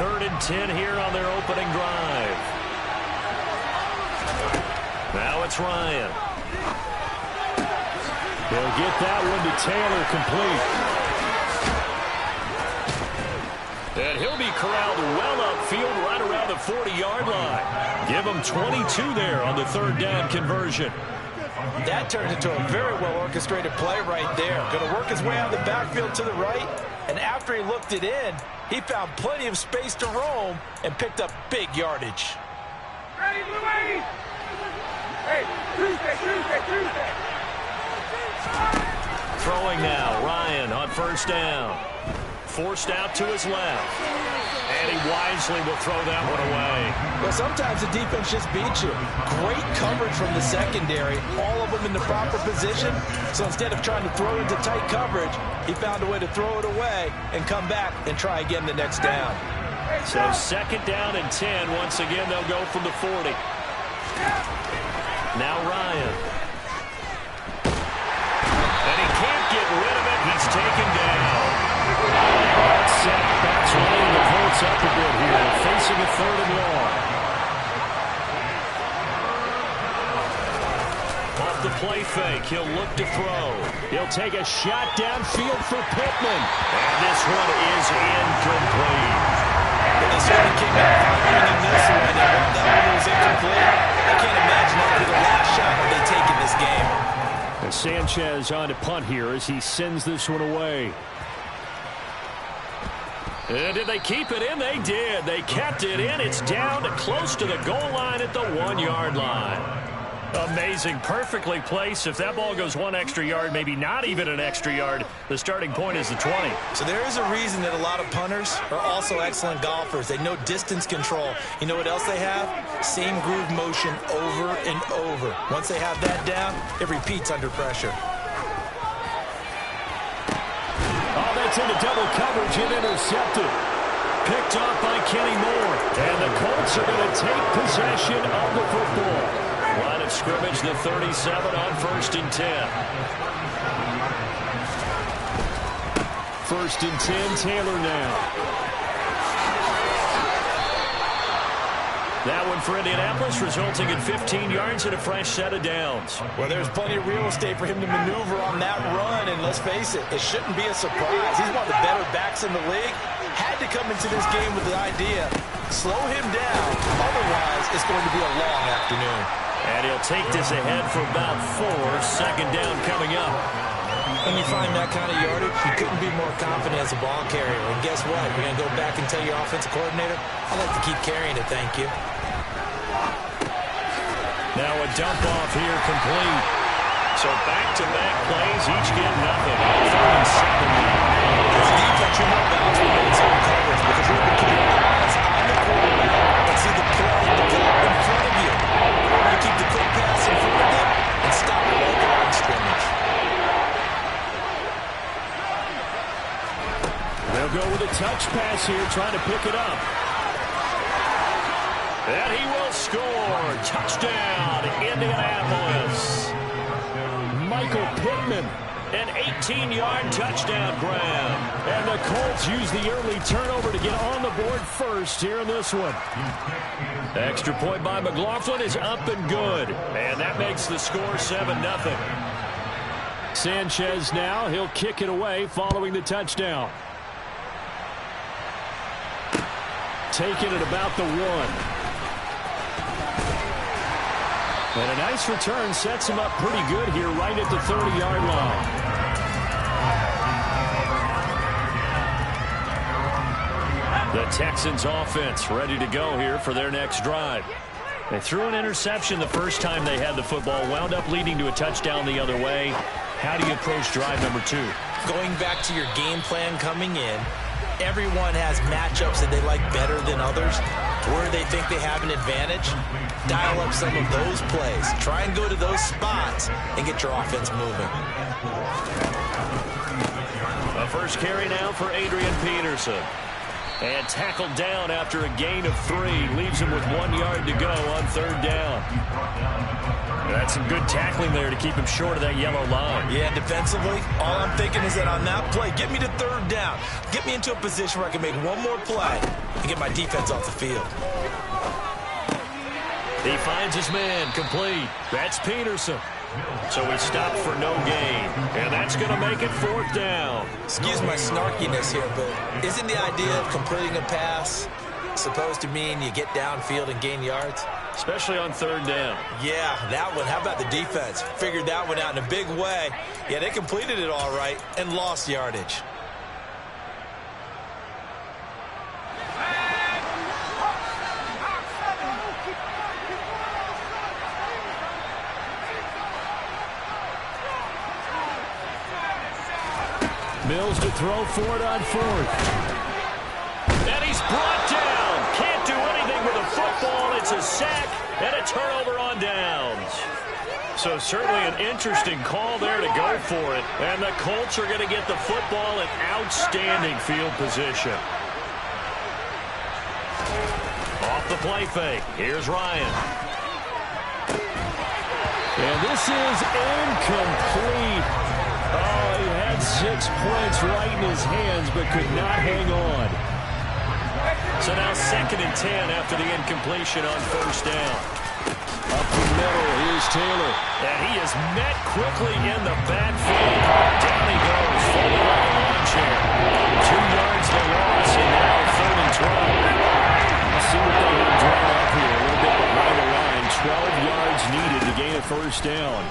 3rd and 10 here on their opening drive. Now it's Ryan. He'll get that one to Taylor, complete. And he'll be corralled well upfield right around the 40-yard line. Give him 22 there on the 3rd down conversion. That turned into a very well-orchestrated play right there. Going to work his way out of the backfield to the right, and after he looked it in, he found plenty of space to roam and picked up big yardage. Throwing now, Ryan on 1st down. Forced out to his left. And he wisely will throw that one away. Well, sometimes the defense just beats you. Great coverage from the secondary, all of them in the proper position. So instead of trying to throw into tight coverage, he found a way to throw it away and come back and try again the next down. So 2nd down and 10. Once again, they'll go from the 40. Now Ryan. And he can't get rid of it. He's taken down. Set backs running the Colts up a bit here, facing a 3rd and long. Off the play fake, he'll look to throw. He'll take a shot downfield for Pittman. And this one is incomplete. They certainly came out firing in this one, and while that one was incomplete, I can't imagine that would be the last shot that they take in this game. And Sanchez on to punt here as he sends this one away. And did they keep it in? They did. They kept it in. It's down close to the goal line at the 1-yard line. Amazing. Perfectly placed. If that ball goes 1 extra yard, maybe not even an extra yard, the starting point is the 20. So there is a reason that a lot of punters are also excellent golfers. They know distance control. You know what else they have? Same groove motion over and over. Once they have that down, it repeats under pressure. Oh, that's into double coverage and intercepted. Picked off by Kenny Moore. And the Colts are going to take possession of the football. Line of scrimmage, the 37 on 1st and 10. 1st and 10, Taylor now. That one for Indianapolis, resulting in 15 yards and a fresh set of downs. Well, there's plenty of real estate for him to maneuver on that run, and let's face it, it shouldn't be a surprise. He's one of the better backs in the league. Had to come into this game with the idea, slow him down, otherwise it's going to be a long afternoon. And he'll take this ahead for about 4, 2nd down coming up. When you find that kind of yardage, you couldn't be more confident as a ball carrier. And guess what? You're going to go back and tell your offensive coordinator, I'd like to keep carrying it, thank you. Now a dump off here, complete. So back-to-back plays, each get nothing. 3rd and 7. As a defense, you're not balanced with its own coverage because you're able to keep your eyes on the quarterback and see the play develop in front of you. You keep the quick pass in front of them and stop it at the line of scrimmage. They'll go with a touch pass here, trying to pick it up. And he will score. Touchdown, Indianapolis. Michael Pittman, an 18-yard touchdown grab. And the Colts use the early turnover to get on the board first here in this one. Extra point by McLaughlin is up and good. And that makes the score 7-0. Sanchez now, he'll kick it away following the touchdown. Taking it about the 1. And a nice return sets him up pretty good here right at the 30-yard line. The Texans offense ready to go here for their next drive. They threw an interception the first time they had the football, wound up leading to a touchdown the other way. How do you approach drive number 2? Going back to your game plan coming in, everyone has matchups that they like better than others. Where they think they have an advantage, dial up some of those plays. Try and go to those spots and get your offense moving. A first carry now for Adrian Peterson. And tackled down after a gain of 3. Leaves him with 1 yard to go on 3rd down. That's some good tackling there to keep him short of that yellow line. Yeah, defensively, all I'm thinking is that on that play, get me to 3rd down. Get me into a position where I can make one more play. and get my defense off the field. He finds his man, complete. That's Peterson. So he stopped for no gain, and that's going to make it 4th down. Excuse my snarkiness here, but isn't the idea of completing a pass supposed to mean you get downfield and gain yards? Especially on 3rd down. Yeah, that one. How about the defense? Figured that one out in a big way. Yeah, they completed it all right and lost yardage. Mills to throw for it on 4th. And he's brought down. Can't do anything with a football. It's a sack and a turnover on downs. So certainly an interesting call there to go for it. And the Colts are going to get the football in outstanding field position. Off the play fake. Here's Ryan. And this is incomplete. Oh, he had 6 points right in his hands, but could not hang on. So now 2nd and 10 after the incompletion on 1st down. Up the middle, here's Taylor. And he is met quickly in the backfield. Down he goes, folded like a lawn chair. 2 yards to loss, and now 3rd and 12. Let's see what they have drawn up here. A little bit behind the line. 12 yards needed to gain a 1st down.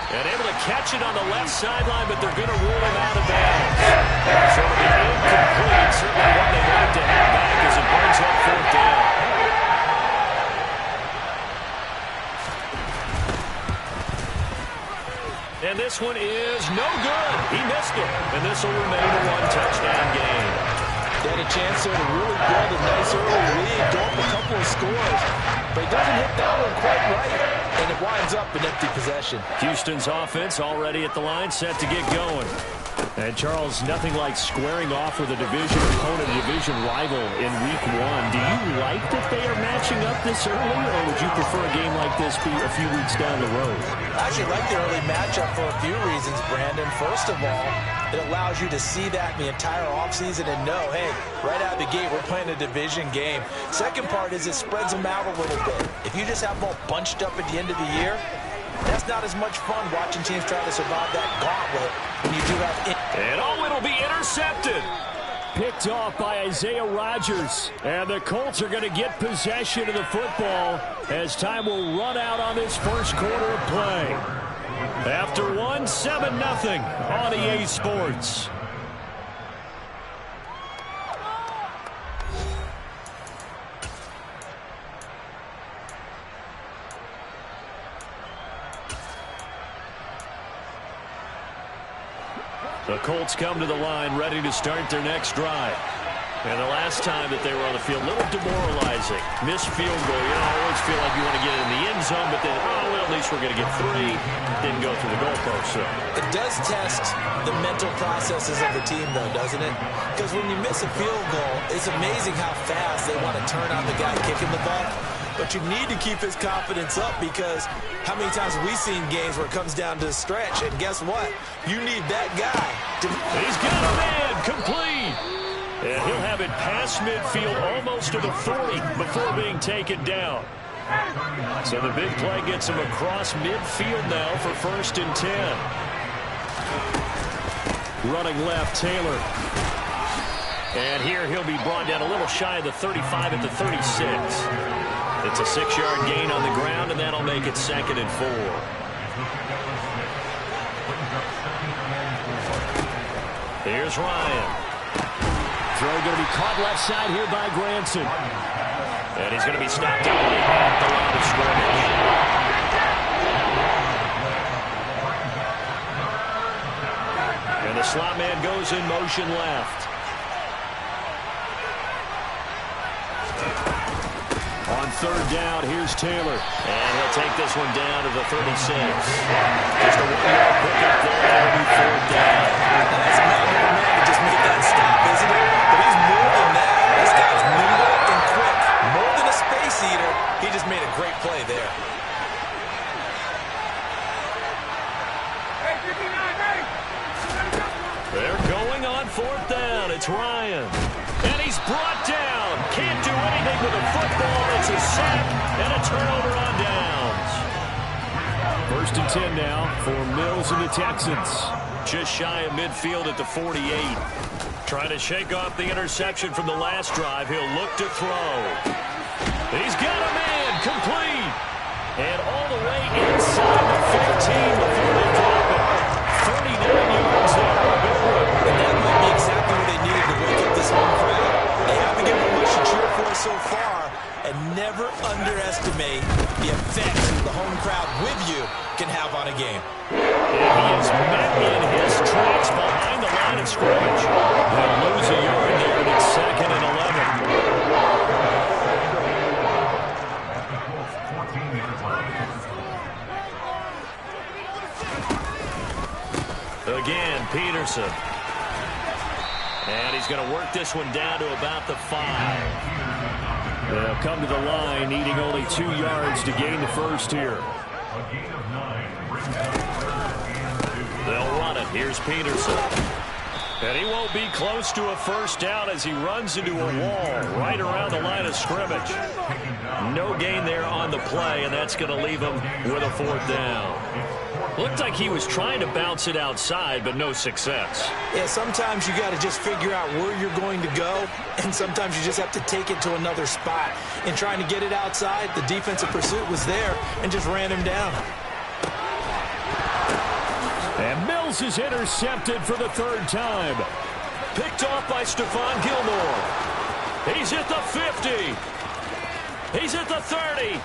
And able to catch it on the left sideline, but they're going to rule him out of bounds. So it'll be incomplete. Certainly what they'd like to have back as it brings up 4th down. And this one is no good. He missed it. And this will remain a 1-touchdown game. They had a chance there to really build a nice early lead, go up a couple of scores, but he doesn't hit that one quite right, and it winds up an empty possession. Houston's offense already at the line, set to get going. And, Charles, nothing like squaring off with a division opponent, a division rival in Week 1. Do you like that they are matching up this early, or would you prefer a game like this be a few weeks down the road? I actually like the early matchup for a few reasons, Brandon. First of all, it allows you to see that in the entire offseason and know, hey, right out of the gate, we're playing a division game. Second part is it spreads them out a little bit. If you just have them all bunched up at the end of the year, that's not as much fun watching teams try to survive that gauntlet when you do have... And it'll be intercepted. Picked off by Isaiah Rodgers. And the Colts are going to get possession of the football as time will run out on this first quarter of play. After 7-0 on EA Sports. The Colts come to the line ready to start their next drive. And the last time that they were on the field, a little demoralizing. Missed field goal. You know, I always feel like you want to get it in the end zone, but then, oh, well, at least we're going to get 3. Didn't go through the goalpost. So. It does test the mental processes of the team, though, doesn't it? Because when you miss a field goal, it's amazing how fast they want to turn on the guy kicking the ball. But you need to keep his confidence up because how many times have we seen games where it comes down to the stretch, and guess what? You need that guy to... He's got a man, complete. And he'll have it past midfield almost to the 40 before being taken down. So the big play gets him across midfield now for 1st and 10. Running left, Taylor. And here he'll be brought down a little shy of the 35 at the 36. It's a 6-yard gain on the ground, and that'll make it 2nd and 4. Here's Ryan. Throw going to be caught left side here by Granson. And he's going to be stopped early at the line of scrimmage. And the slot man goes in motion left. On 3rd down, here's Taylor. And he'll take this one down to the 36. Just a 1-yard pickup there. That'll be 4th down. That's a man to just make that stop, isn't it? But he's more than that. This guy's nimble and quick. More than a space eater. He just made a great play there. They're going on And a turnover on downs. 1st and 10 now for Mills and the Texans. Just shy of midfield at the 48. Trying to shake off the interception from the last drive. He'll look to throw. He's got a man, complete. And all the way inside the 15 before they drop it. 39 yards there. And that might be exactly what they needed to wake up this home crowd. They haven't given them much to cheer for so far. And never underestimate the effect the home crowd with you can have on a game. And he is met in his tracks behind the line of scrimmage. They'll lose a yard there, and it's 2nd and 11. Again, Peterson. And he's going to work this one down to about the 5. They'll come to the line, needing only 2 yards to gain the first here. They'll run it. Here's Peterson. And he won't be close to a first down as he runs into a wall right around the line of scrimmage. No gain there on the play, and that's going to leave him with a 4th down. Looked like he was trying to bounce it outside, but no success. Yeah, sometimes you got to just figure out where you're going to go, and sometimes you just have to take it to another spot. In trying to get it outside, the defensive pursuit was there and just ran him down. And Mills is intercepted for the 3rd time. Picked off by Stephon Gilmore. He's at the 50. He's at the 30.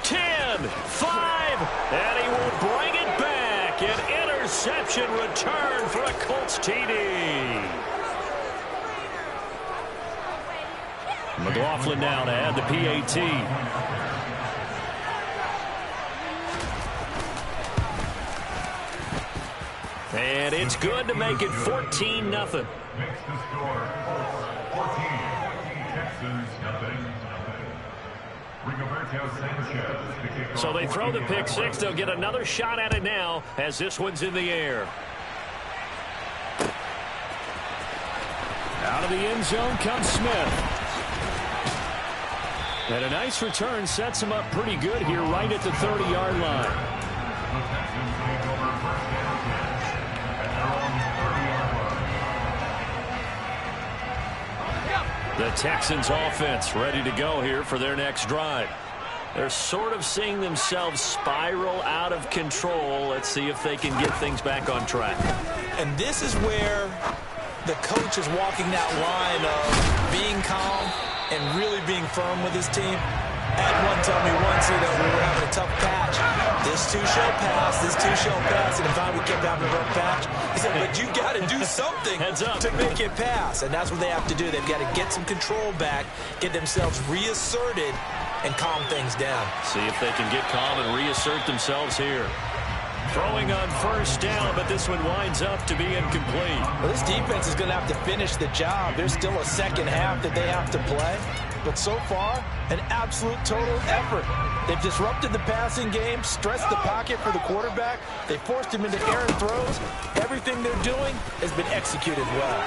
10, 5, and he will bring it back. An interception return for a Colts TD. McLaughlin now to add the PAT. And it's good to make it 14-0. So they throw the pick 6. They'll get another shot at it now as this one's in the air. Out of the end zone comes Smith. And a nice return sets him up pretty good here right at the 30-yard line. The Texans offense ready to go here for their next drive. They're sort of seeing themselves spiral out of control. Let's see if they can get things back on track. And this is where the coach is walking that line of being calm and really being firm with his team. Had one tell me once, that we were having a tough patch. This too shall pass, this too shall pass. And in fact, we kept having a rough patch. He said, but you got to do something to make it pass. And that's what they have to do. They've got to get some control back, get themselves reasserted, and calm things down. See if they can get calm and reassert themselves here. Throwing on 1st down, but this one winds up to be incomplete. Well, this defense is going to have to finish the job. There's still a second half that they have to play. But so far, an absolute total effort. They've disrupted the passing game, stressed the pocket for the quarterback. They forced him into errant throws. Everything they're doing has been executed well.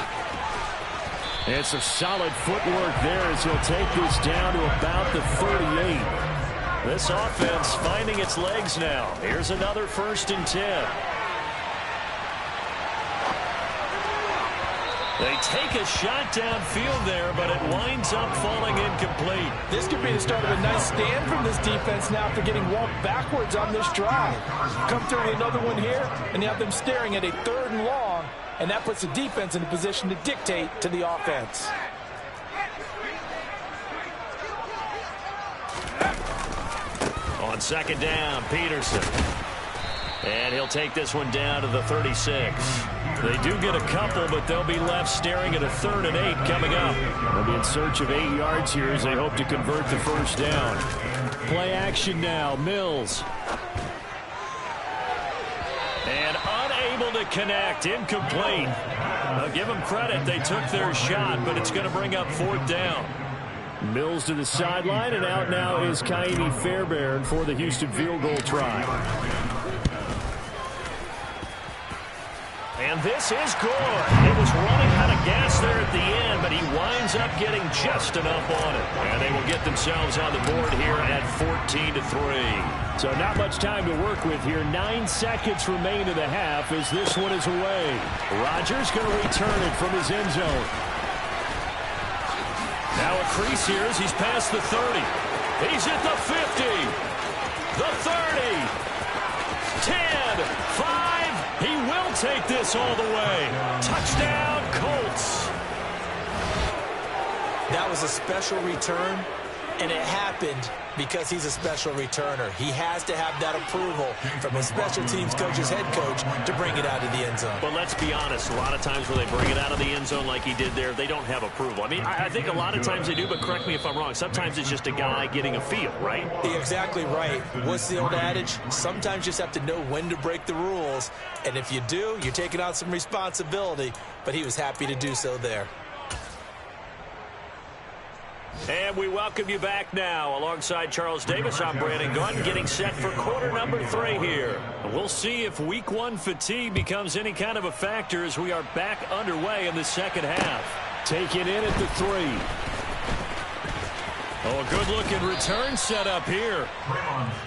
It's a solid footwork there as he'll take this down to about the 38. This offense finding its legs now. Here's another 1st and 10. They take a shot downfield there, but it winds up falling incomplete. This could be the start of a nice stand from this defense now after getting walked backwards on this drive. Come through with another one here, and you have them staring at a 3rd and long, and that puts the defense in a position to dictate to the offense. On 2nd down, Peterson. And he'll take this one down to the 36. They do get a couple, but they'll be left staring at a 3rd and 8 coming up. They'll be in search of 8 yards here as they hope to convert the 1st down. Play action now, Mills. And unable to connect, incomplete. I'll give them credit, they took their shot, but it's going to bring up 4th down. Mills to the sideline, and out now is Kaimi Fairbairn for the Houston field goal try. And And this is good. It was running out of gas there at the end, but he winds up getting just enough on it. And they will get themselves on the board here at 14-3. So not much time to work with here. 9 seconds remain in the half as this one is away. Rodgers going to return it from his end zone. Now a crease here as he's past the 30. He's at the 50. The 30. 10. 5. He will take this all the way. Touchdown, Colts. That was a special return, and it happened because he's a special returner. He has to have that approval from his special teams coach's head coach to bring it out of the end zone. But let's be honest, a lot of times when they bring it out of the end zone like he did there, they don't have approval. I mean, I think a lot of times they do, but correct me if I'm wrong. Sometimes it's just a guy getting a feel, right? You're exactly right. What's the old adage? Sometimes you just have to know when to break the rules. And if you do, you're taking on some responsibility. But he was happy to do so there. And we welcome you back now. Alongside Charles Davis, I'm Brandon Gunn, getting set for quarter number 3 here. We'll see if week 1 fatigue becomes any kind of a factor as we are back underway in the second half. Taken in at the 3. Oh, a good-looking return set up here.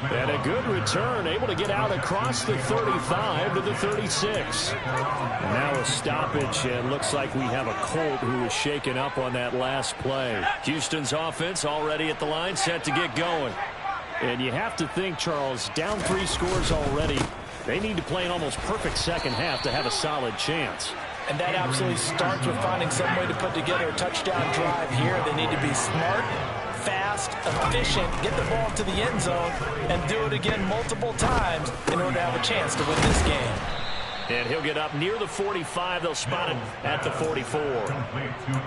And a good return, able to get out across the 35 to the 36. And now a stoppage, and looks like we have a Colt who is shaken up on that last play. Houston's offense already at the line, set to get going. And you have to think, Charles, down 3 scores already. They need to play an almost perfect second half to have a solid chance. And that absolutely starts with finding some way to put together a touchdown drive here. They need to be smart, fast, efficient, get the ball to the end zone, and do it again multiple times in order to have a chance to win this game. And he'll get up near the 45. They'll spot him at the 44.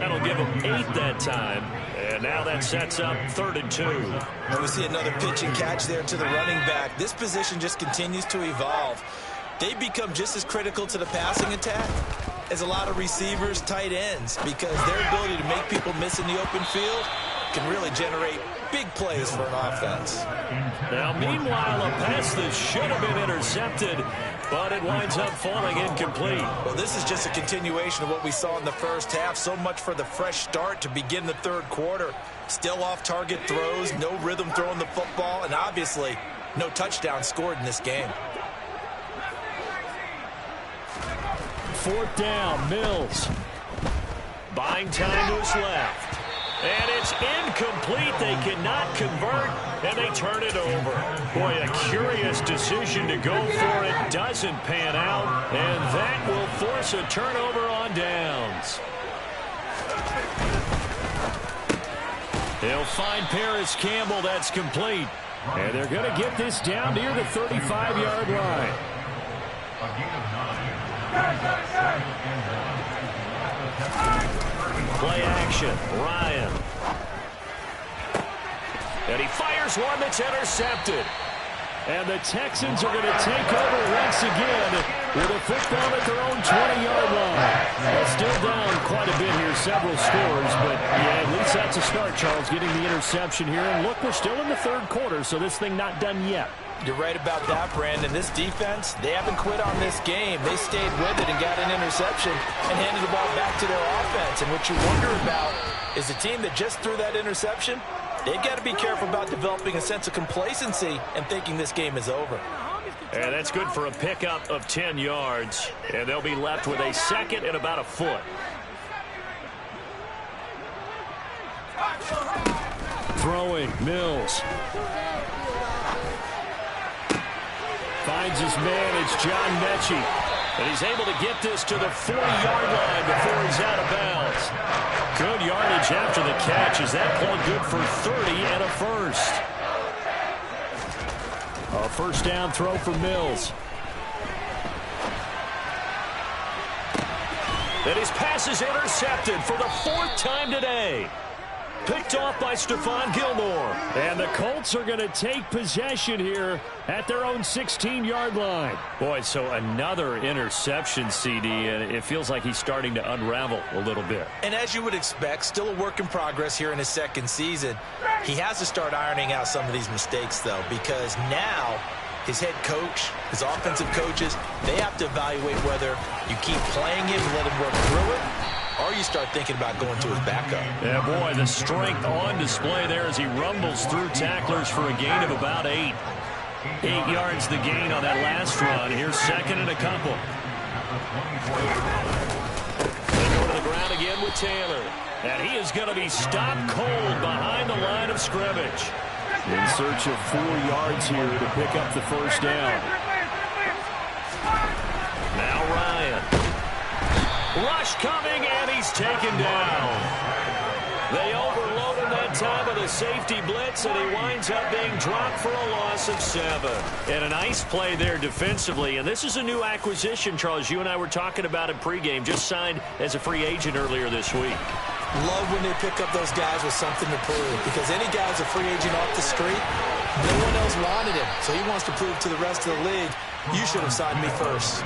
That'll give him 8 that time. And now that sets up 3rd and 2. And we see another pitch and catch there to the running back. This position just continues to evolve. They become just as critical to the passing attack as a lot of receivers, tight ends, because their ability to make people miss in the open field can really generate big plays for an offense. Now, meanwhile, a pass that should have been intercepted, but it winds up falling incomplete. Well, this is just a continuation of what we saw in the first half. So much for the fresh start to begin the 3rd quarter. Still off-target throws, no rhythm throwing the football, and obviously no touchdown scored in this game. 4th down, Mills. Buying time to his left. And it's incomplete. They cannot convert, and they turn it over. Boy, a curious decision to go for it. Doesn't pan out, and that will force a turnover on downs. They'll find Paris Campbell. That's complete. And they're going to get this down near the 35-yard line. Play action, Ryan. And he fires one that's intercepted. And the Texans are going to take over once again with a football at their own 20-yard line. They're still down quite a bit here, several scores, but yeah, at least that's a start, Charles, getting the interception here. And look, we're still in the 3rd quarter, so this thing not done yet. You're right about that, Brandon. This defense, they haven't quit on this game. They stayed with it and got an interception and handed the ball back to their offense. And what you wonder about is the team that just threw that interception, they've got to be careful about developing a sense of complacency and thinking this game is over. And that's good for a pickup of 10 yards. And they'll be left with a 2nd and about a foot. Throwing, Mills. Finds his man, it's John Mechie. And he's able to get this to the 40-yard line before he's out of bounds. Good yardage after the catch. Is that play good for 30 and a first? A 1st down throw for Mills. And his pass is intercepted for the 4th time today. Picked off by Stephon Gilmore. And the Colts are going to take possession here at their own 16-yard line. Boy, so another interception, CD, and it feels like he's starting to unravel a little bit. And as you would expect, still a work in progress here in his 2nd season. He has to start ironing out some of these mistakes, though, because now his head coach, his offensive coaches, they have to evaluate whether you keep playing him and let him work through it, or you start thinking about going to his backup. Yeah, boy, the strength on display there as he rumbles through tacklers for a gain of about 8. 8 yards the gain on that last run. Here's second and a couple. They go to the ground again with Taylor. And he is going to be stopped cold behind the line of scrimmage. In search of 4 yards here to pick up the first down. Now Ryan. Rush coming, and he's taken down. They overload him that time with a safety blitz, and he winds up being dropped for a loss of 7. And a nice play there defensively. And this is a new acquisition, Charles. You and I were talking about it pregame. Just signed as a free agent earlier this week. Love when they pick up those guys with something to prove, because any guy's a free agent off the street, no one else wanted him, so he wants to prove to the rest of the league, you should have signed me first.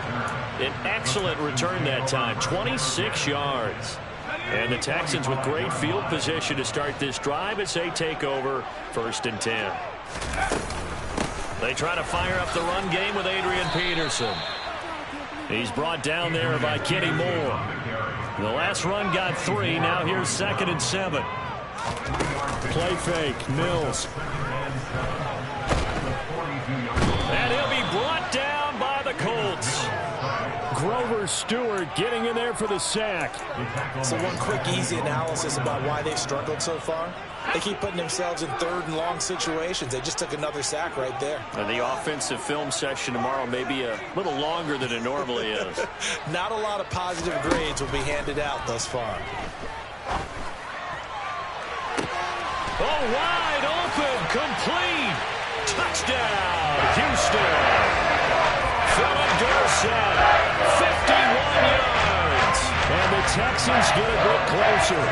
An excellent return that time, 26 yards. And the Texans with great field position to start this drive as they take over 1st and 10. They try to fire up the run game with Adrian Peterson. He's brought down there by Kenny Moore. The last run got 3. Now here's 2nd and 7. Play fake. Mills. And he'll be brought down by the Colts. Grover Stewart getting in there for the sack. So one quick, easy analysis about why they've struggled so far. They keep putting themselves in 3rd and long situations. They just took another sack right there. And the offensive film session tomorrow may be a little longer than it normally is. Not a lot of positive grades will be handed out thus far. Oh, wide open, complete. Touchdown, Houston. Philip Dorsett, 51 yards. And the Texans get a bit closer.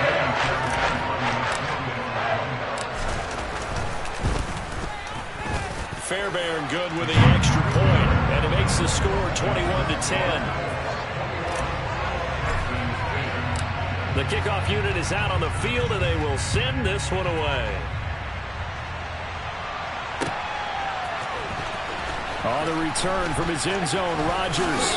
Fairbairn good with the extra point, and it makes the score 21-10. The kickoff unit is out on the field, and they will send this one away. On the return from his end zone, Rodgers.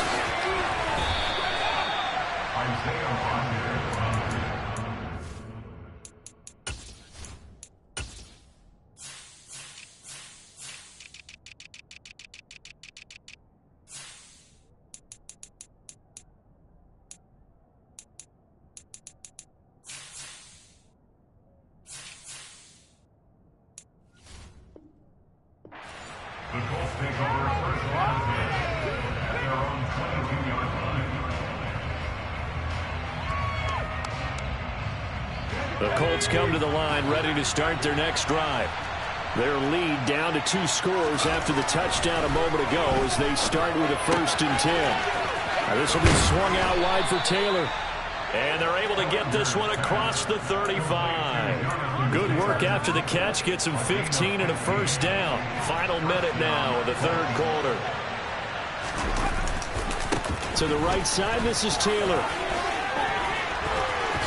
The Colts come to the line ready to start their next drive. Their lead down to 2 scores after the touchdown a moment ago as they start with a 1st and 10. Now this will be swung out wide for Taylor. And they're able to get this one across the 35. Good work after the catch. Gets him 15 and a 1st down. Final minute now of the 3rd quarter. To the right side, this is Taylor.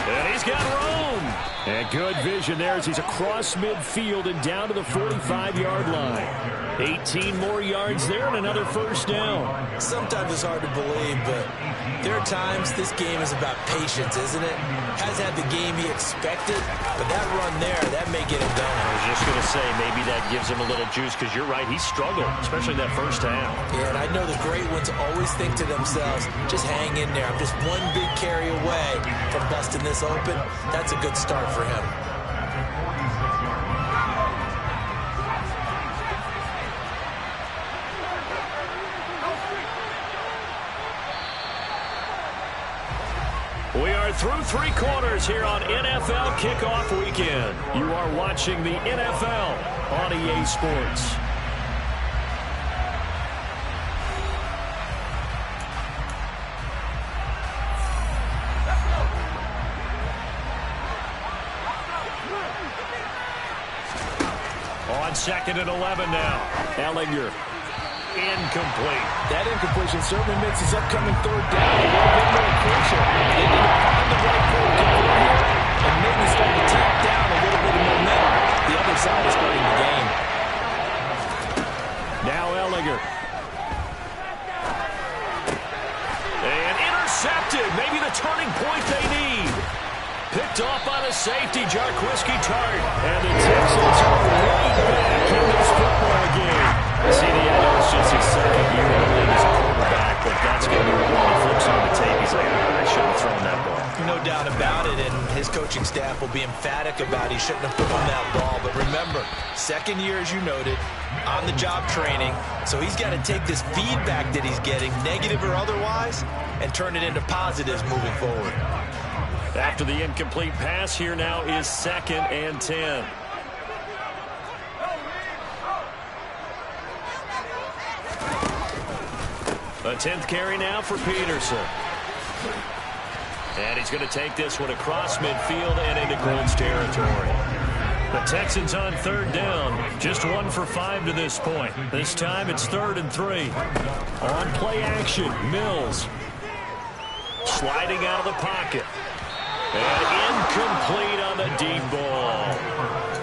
And he's got room. And good vision there as he's across midfield and down to the 45-yard line. 18 more yards there and another 1st down. Sometimes it's hard to believe, but there are times this game is about patience, isn't it? Has had the game he expected, but that run there, that may get him going. I was just going to say, maybe that gives him a little juice, because you're right, he struggled, especially that 1st half. Yeah, and I know the great ones always think to themselves, just hang in there. I'm just one big carry away from busting this open. That's a good start for him. We are through 3 quarters here on NFL Kickoff Weekend. You are watching the NFL on EA Sports. On 2nd and 11 now. Ellinger. Incomplete. That incompletion certainly makes his upcoming 3rd down a little bit more crucial. They need to find the right point to go here and maybe start to tap down a little bit of momentum. The other side is starting the game. Now Ellinger. tasty Jarkowski tart. And the Texans are right back in this football game. CD, I know it's just his second year in the league as a quarterback, but that's going to be one when he flips on the tape. He's like, I shouldn't have thrown that ball. No doubt about it, and his coaching staff will be emphatic about he shouldn't have thrown that ball. But remember, second year, as you noted, on-the-job training. So he's got to take this feedback that he's getting, negative or otherwise, and turn it into positives moving forward. After the incomplete pass, here now is 2nd and 10. A 10th carry now for Peterson. And he's going to take this one across midfield and into Colts territory. The Texans on 3rd down. Just 1 for 5 to this point. This time it's 3rd and 3. On play action, Mills. Sliding out of the pocket. And incomplete on the deep ball.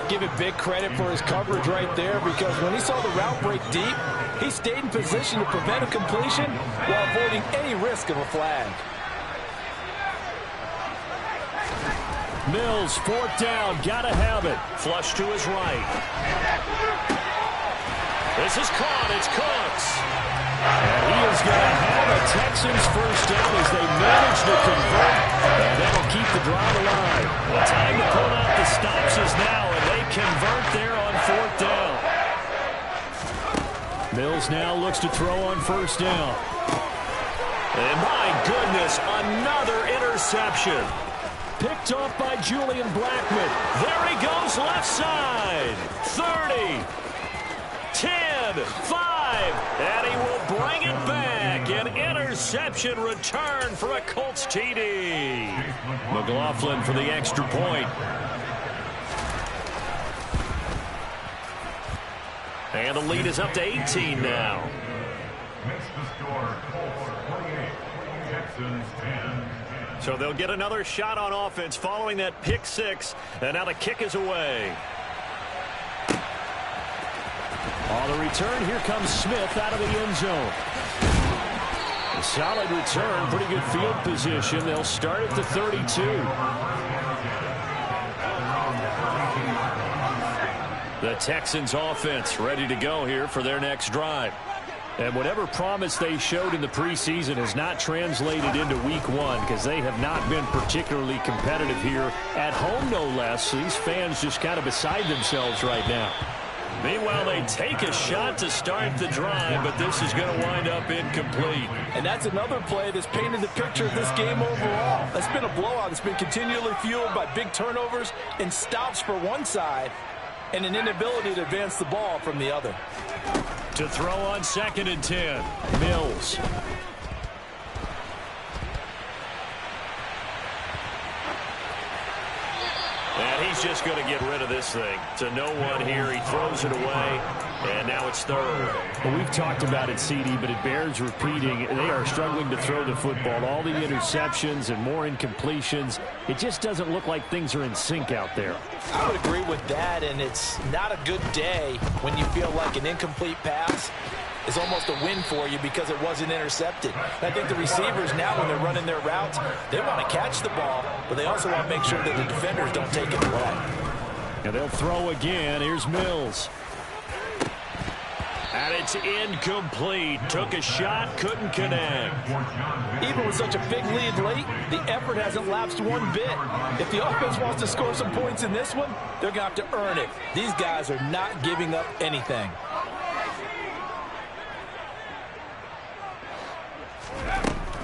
Give it big credit for his coverage right there, because when he saw the route break deep, he stayed in position to prevent a completion while avoiding any risk of a flag. Mills, 4th down, gotta have it. Flush to his right. This is caught, it's Cooks. And he is gonna have a Texans first down as they manage to convert, and that'll keep the drive alive. The time to pull out the stops is now, and they convert there on 4th down. Mills now looks to throw on 1st down. And my goodness, another interception. Picked off by Julian Blackman. There he goes, left side. 30, 10, 5, and he will bring it back. An interception return for a Colts TD. McLaughlin for the extra point. And the lead is up to 18 now. So they'll get another shot on offense following that pick 6. And now the kick is away. On the return, here comes Smith out of the end zone. A solid return, pretty good field position. They'll start at the 32. The Texans offense ready to go here for their next drive. And whatever promise they showed in the preseason has not translated into week 1, because they have not been particularly competitive here at home, no less. These fans just kind of beside themselves right now. Meanwhile, they take a shot to start the drive, but this is going to wind up incomplete. And that's another play that's painted the picture of this game overall. It's been a blowout. It's been continually fueled by big turnovers and stops for one side and an inability to advance the ball from the other. To throw on 2nd and 10, Mills. And he's just going to get rid of this thing. To no one here. He throws it away, and now it's 3rd. Well, we've talked about it, CD, but it bears repeating. They are struggling to throw the football. All the interceptions and more incompletions. It just doesn't look like things are in sync out there. I would agree with that, and it's not a good day when you feel like an incomplete pass is almost a win for you because it wasn't intercepted. I think the receivers now, when they're running their routes, they want to catch the ball, but they also want to make sure that the defenders don't take it away. And they'll throw again. Here's Mills. And it's incomplete. Took a shot, couldn't connect. Even with such a big lead late, the effort hasn't lapsed one bit. If the offense wants to score some points in this one, they're going to have to earn it. These guys are not giving up anything.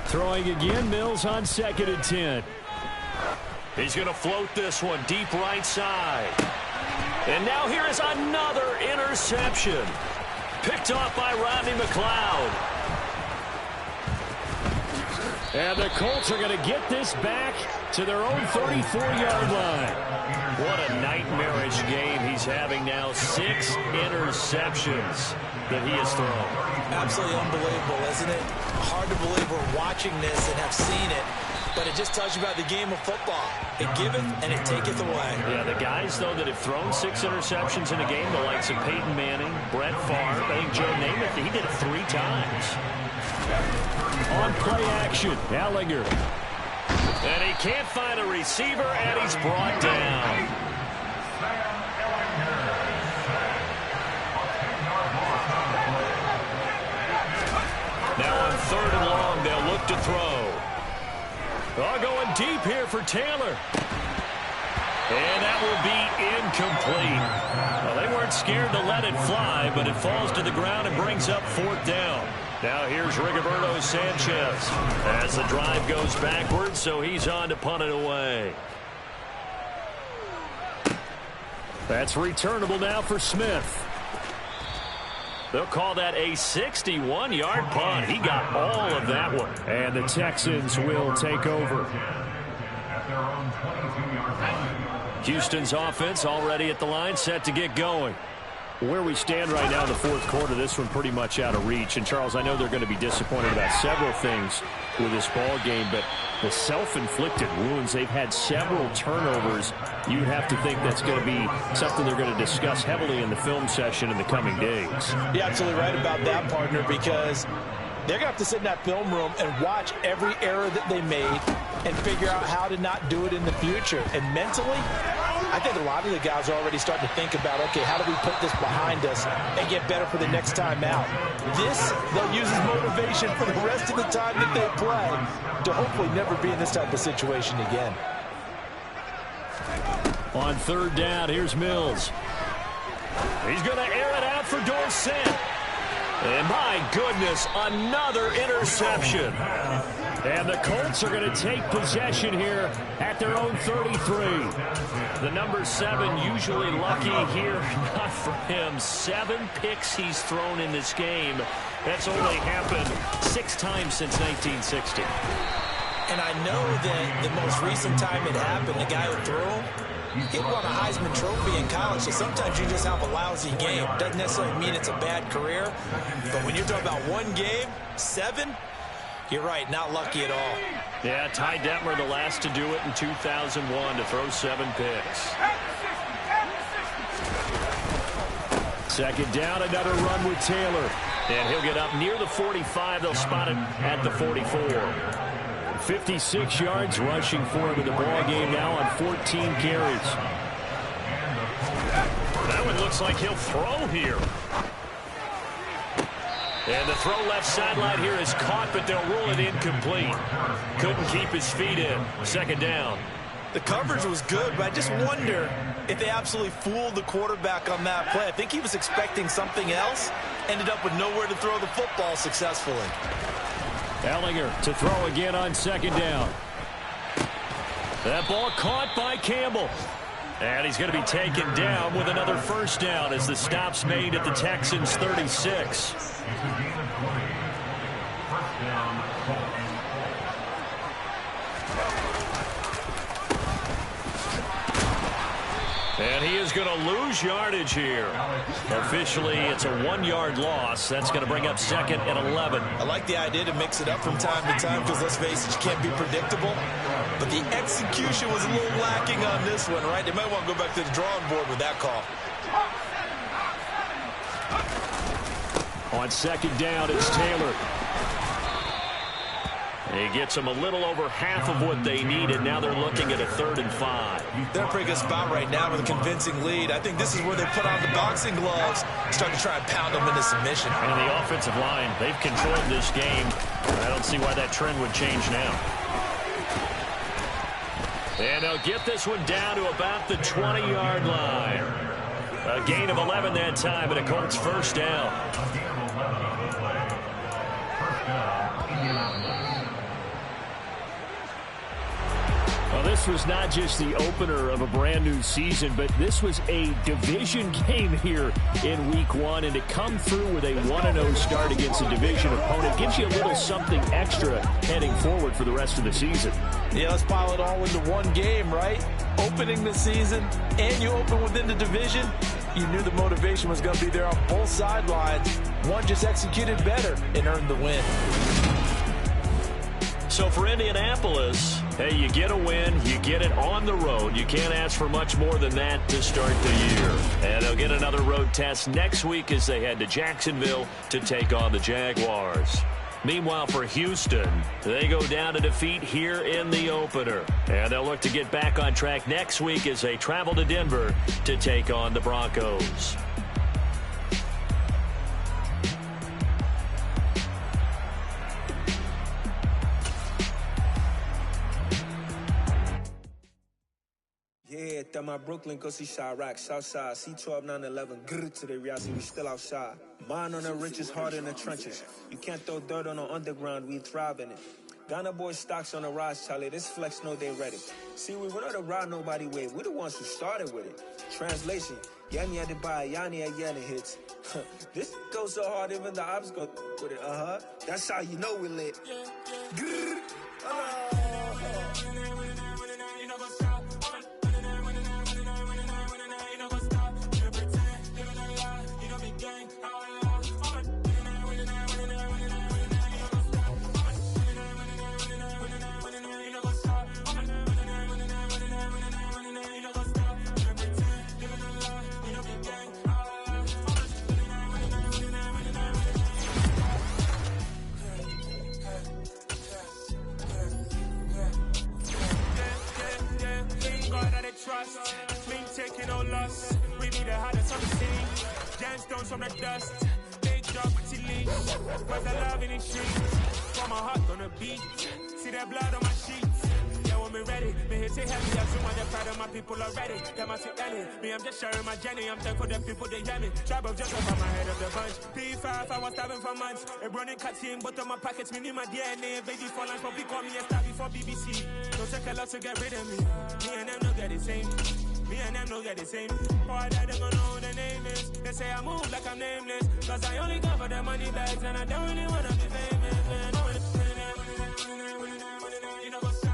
Throwing again, Mills on 2nd and 10. He's going to float this one deep right side. And now here is another interception. Picked off by Rodney McLeod. And the Colts are going to get this back to their own 34-yard line. What a nightmarish game he's having now. 6 interceptions that he has thrown. Absolutely unbelievable, isn't it? Hard to believe we're watching this and have seen it, but it just tells you about the game of football. It giveth and it taketh away. Yeah, the guys, though, that have thrown 6 interceptions in a game, the likes of Peyton Manning, Brett Favre, I think Joe Namath, he did it 3 times. On play action, Ellinger. And he can't find a receiver, and he's brought down. Now on 3rd and long, they'll look to throw. Going deep here for Taylor. And that will be incomplete. Well, they weren't scared to let it fly, but it falls to the ground and brings up 4th down. Now here's Rigoberto Sanchez as the drive goes backwards, so he's on to punt it away. That's returnable now for Smith. They'll call that a 61-yard punt. He got all of that one. And the Texans will take over. Houston's offense already at the line, set to get going. Where we stand right now in the 4th quarter, this one pretty much out of reach. And, Charles, I know they're going to be disappointed about several things with this ball game, but the self-inflicted wounds, they've had several turnovers. You would have to think that's going to be something they're going to discuss heavily in the film session in the coming days. You're absolutely right about that, partner, because they're going to have to sit in that film room and watch every error that they made and figure out how to not do it in the future. And mentally, I think a lot of the guys are already starting to think about, okay, how do we put this behind us and get better for the next time out? This, they'll use as motivation for the rest of the time that they play to hopefully never be in this type of situation again. On 3rd down, here's Mills. He's going to air it out for Dorsett. And my goodness, another interception. And the Colts are going to take possession here at their own 33. The number 7 usually lucky here. Not for him. 7 picks he's thrown in this game. That's only happened 6 times since 1960. And I know that the most recent time it happened, the guy who threw, he won a Heisman Trophy in college, so sometimes you just have a lousy game. Doesn't necessarily mean it's a bad career. But when you're talking about one game, 7, you're right, not lucky at all. Yeah, Ty Detmer, the last to do it in 2001, to throw 7 picks. 2nd down, another run with Taylor. And he'll get up near the 45. They'll spot it at the 44. 56 yards rushing for him in the ball game now on 14 carries. That one looks like he'll throw here. And the throw left sideline here is caught, but they'll rule it incomplete. Couldn't keep his feet in. 2nd down. The coverage was good, but I just wonder if they absolutely fooled the quarterback on that play. I think he was expecting something else. Ended up with nowhere to throw the football successfully. Ellinger to throw again on 2nd down. That ball caught by Campbell. And he's going to be taken down with another 1st down as the stop's made at the Texans' 36. And he is going to lose yardage here. Officially, it's a 1-yard loss. That's going to bring up 2nd and 11. I like the idea to mix it up from time to time because, let's face it, you can't be predictable. But the execution was a little lacking on this one, right? They might want to go back to the drawing board with that call. On 2nd down, it's Taylor. He gets them a little over half of what they needed. Now they're looking at a 3rd and 5. They're in a pretty good spot right now with a convincing lead. I think this is where they put on the boxing gloves, start to try and pound them into submission. And the offensive line, they've controlled this game. I don't see why that trend would change now. And they'll get this one down to about the 20-yard line. A gain of 11 that time, and a Colts 1st down. Well, this was not just the opener of a brand new season, but this was a division game here in Week 1, and to come through with a 1-0 start against a division opponent gives you a little something extra heading forward for the rest of the season. Yeah, let's pile it all into one game, right? Opening the season, and you open within the division. You knew the motivation was going to be there on both sidelines. One just executed better and earned the win. So for Indianapolis, hey, you get a win, you get it on the road. You can't ask for much more than that to start the year. And they'll get another road test next week as they head to Jacksonville to take on the Jaguars. Meanwhile, for Houston, they go down to defeat here in the opener. And they'll look to get back on track next week as they travel to Denver to take on the Broncos. Yeah, that my Brooklyn, go see Chirac, Southside, C12, 911, grrr to the reality, we still outside. Mine on the richest, heart in the trenches. You can't throw dirt on the underground, we thrive in it. Ghana boys stocks on the rise, Charlie, this flex know they ready. See, we were not to ride nobody with, we're the ones who started with it. Translation, Yanni had to buy, Yanni had Yanni hits. This goes so hard, even the ops go with it, That's how you know we lit. Grrr, trust, clean taking no loss. We be the hottest on the scene. Gemstones from the dust. Big drop with your leash. Where's the love in the streets? For my heart on the beat. See that blood on my sheets. Yeah, when we ready, me hit it heavy. I'm so much proud of my people already. Them I see any. Me, I'm just sharing my journey. I'm thankful that people they hear me. Tribe of just over my head of the bunch. P5, I was starving for months. A running cuts in, but on my pockets, me need my DNA. Baby for lunch, but we call me a star before BBC. Don't take a lot to get rid of me. Me and them no get the same. Me and them no get the same. Boy, that they gonna know who the name is. They say I move like I'm nameless. Cause I only go for the money bags and I don't really wanna be famous, man.